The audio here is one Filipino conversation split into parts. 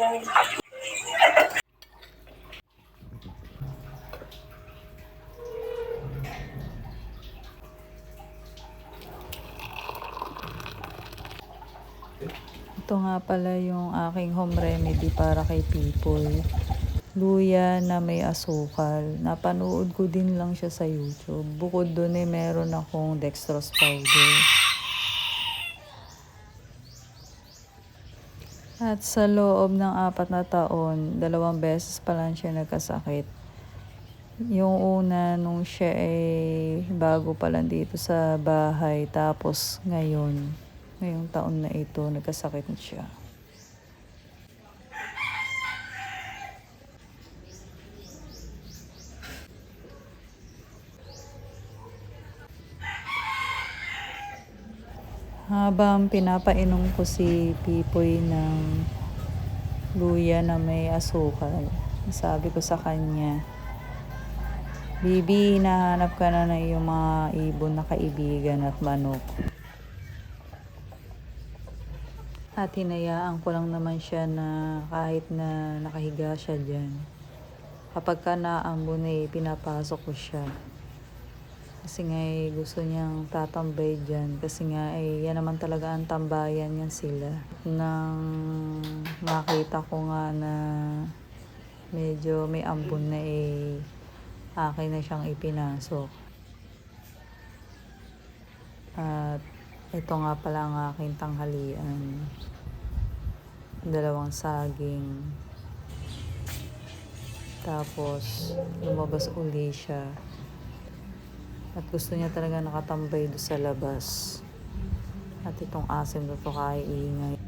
Ito nga pala yung aking home remedy para kay Pipoy. Luya na may asukal. Napanood ko din lang siya sa YouTube. Bukod dun meron akong dextrose powder. At sa loob ng 4 na taon, 2 beses pa lang siya nagkasakit. Yung una nung siya ay bago pa lang dito sa bahay. Tapos ngayong taon na ito, nagkasakit siya. Habang pinapainom ko si Pipoy ng luya na may asukal, sabi ko sa kanya, "Bibi, hinahanap ka na ng iyong mga ibon na kaibigan at manok." At hinayaan ko lang naman siya na kahit na nakahiga siya dyan. Kapag ka naambon pinapasok ko siya. Kasi nga gusto niyang tatambay dyan. Kasi nga yan naman talaga ang tambayan niya sila. Nang makita ko nga na medyo may ambon na akin na siyang ipinasok. At ito nga pala ang aking tanghalian. 2 saging. Tapos lumabas uli siya. At gusto niya talaga nakatambay doon sa labas. At itong asim na to kaiingay.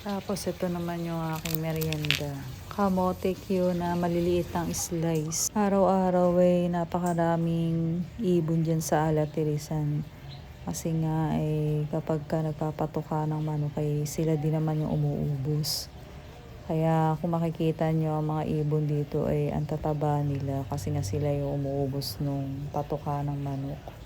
Tapos ito naman yung aking merienda. Kamote Q na maliliit ng slice. Araw-araw napakaraming ibon dyan sa Alatirisan. Kasi nga kapag ka nagpapatuka ng manok sila din naman yung umuubos. Kaya kung makikita nyo ang mga ibon dito ang tataba nila kasi nga sila yung umuubos nung patuka ng manok.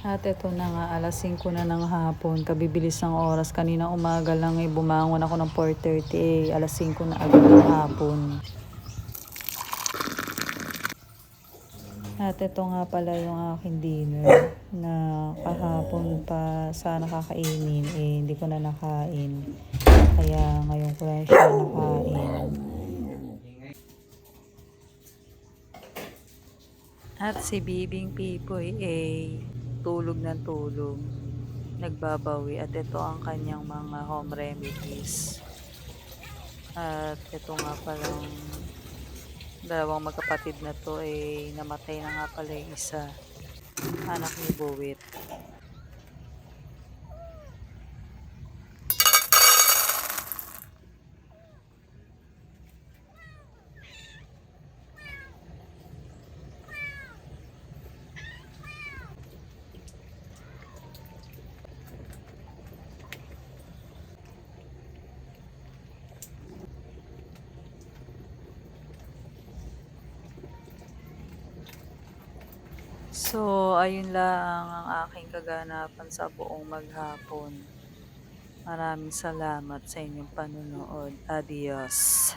At ito na nga, alas 5 na ng hapon, kabibilis ng oras. Kanina umaga lang bumangon ako ng 4:30 alas 5 na agad ng hapon. At ito nga pala yung aking dinner na kahapon pa sana kakainin hindi ko na nakain. Kaya ngayon ko lang siya nakain. At si Bibing Pipoy tulog ng tulog, nagbabawi. At ito ang kanyang mga home remedies. At ito nga palang 2 magkapatid na to namatay na nga pala yung isa, anak ni Buwit. So, ayun lang ang aking kaganapan sa buong maghapon. Maraming salamat sa inyong panonood. Adios.